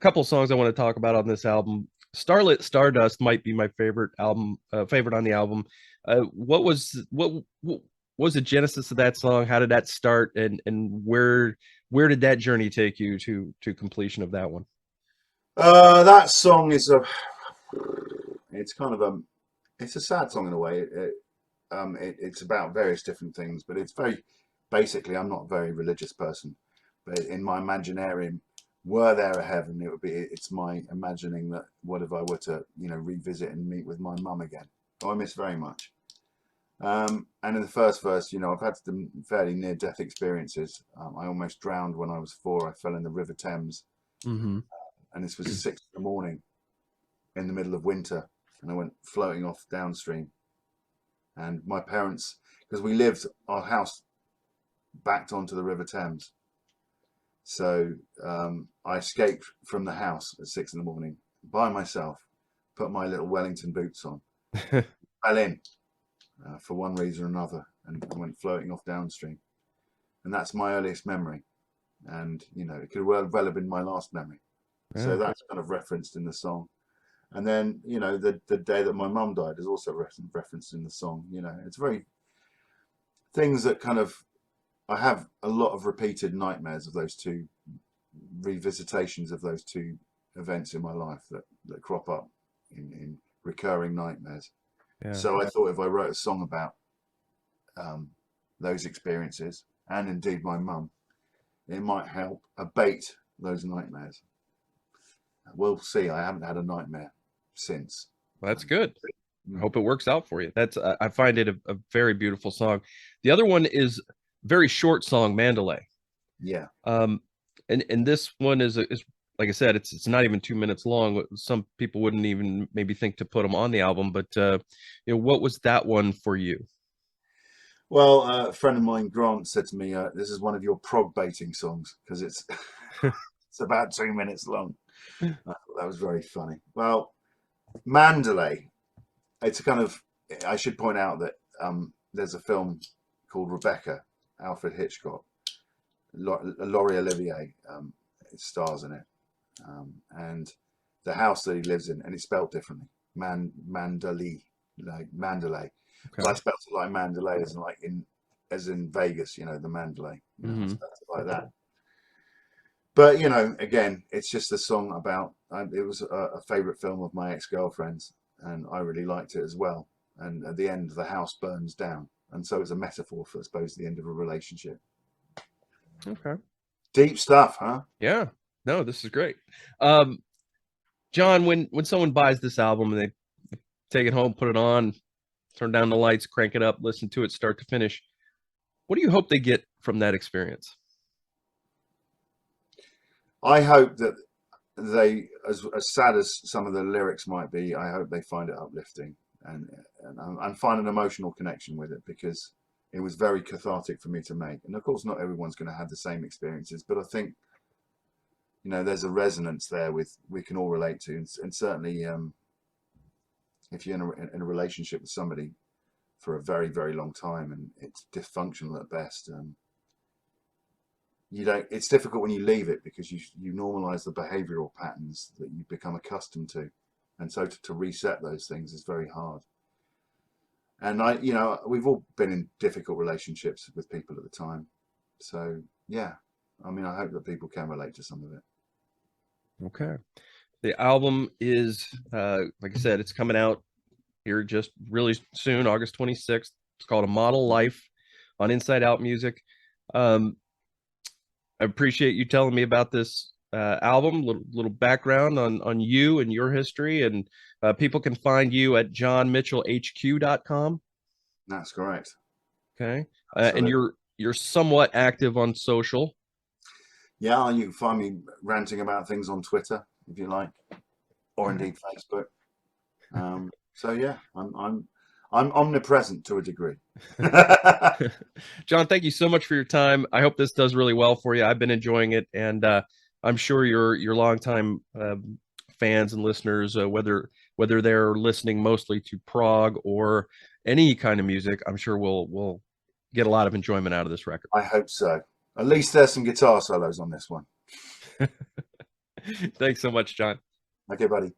couple songs I want to talk about on this album. Starlit Stardust might be my favorite album, favorite on the album. What was the genesis of that song? How did that start, and where did that journey take you to completion of that one? That song is it's kind of it's a sad song in a way. It's about various different things, but it's very basically. I'm not a very religious person, but in my imaginarium, were there a heaven, it would be. It's my imagining that what if I were to, revisit and meet with my mum again, who I miss very much. And in the first verse, I've had some fairly near-death experiences. I almost drowned when I was 4. I fell in the River Thames, Mm-hmm. and this was 6 in the morning in the middle of winter, and I went floating off downstream. And my parents, because our house backed onto the River Thames, so I escaped from the house at 6 in the morning by myself, put my little Wellington boots on, fell in for one reason or another, and went floating off downstream. And that's my earliest memory. And, it could well have been my last memory. Yeah. So that's kind of referenced in the song. And then, the day that my mum died is also referenced in the song. It's very things that kind of, I have a lot of repeated nightmares of those two revisitations of those two events in my life that crop up in recurring nightmares. Yeah. So I thought if I wrote a song about those experiences, and indeed my mum, it might help abate those nightmares. We'll see. I haven't had a nightmare since. Well, that's good. I hope it works out for you. That's I find it a very beautiful song. The other one is a very short song, Mandalay. Yeah. And this one is like I said, it's not even 2 minutes long. Some people wouldn't even maybe think to put them on the album, but what was that one for you? Well, a friend of mine, Grant, said to me, "This is one of your prog baiting songs because it's it's about 2 minutes long." I thought that was very funny. Well, Mandalay. It's a kind of. I should point out that there's a film called Rebecca, Alfred Hitchcock. Laurie Olivier stars in it, and the house that he lives in, and it's spelled differently. Mandalay, like Mandalay. Okay. But I spelled it like Mandalay, as in Vegas. The Mandalay. I spelled it like that. But again, it's just a song about. It was a favorite film of my ex-girlfriend's, and I really liked it as well. And at the end, the house burns down, and so it's a metaphor for, I suppose, the end of a relationship. Okay. Deep stuff, huh? Yeah. No, this is great. John, when someone buys this album and they take it home, put it on, turn down the lights, crank it up, listen to it start to finish, what do you hope they get from that experience? I hope that they, as sad as some of the lyrics might be, I hope they find it uplifting and find an emotional connection with it, because it was very cathartic for me to make. And of course, not everyone's going to have the same experiences, but I think, there's a resonance there we can all relate to. And certainly, if you're in a relationship with somebody for a very, very long time and it's dysfunctional at best, it's difficult when you leave it, because you normalize the behavioral patterns that you become accustomed to. And so to reset those things is very hard. And we've all been in difficult relationships with people at the time. So yeah, I hope that people can relate to some of it. Okay. The album is, like I said, it's coming out here just really soon, August 26th. It's called A Model Life on Inside Out Music. I appreciate you telling me about this album, little background on you and your history, and people can find you at johnmitchellhq.com. That's correct. Okay. And you're somewhat active on social. Yeah, you can find me ranting about things on Twitter if you like, or indeed Facebook. So yeah, I'm omnipresent to a degree. John, thank you so much for your time. I hope this does really well for you. I've been enjoying it, and I'm sure your longtime fans and listeners, whether they're listening mostly to prog or any kind of music, I'm sure we'll get a lot of enjoyment out of this record. I hope so. At least there's some guitar solos on this one. Thanks so much, John. Okay, buddy.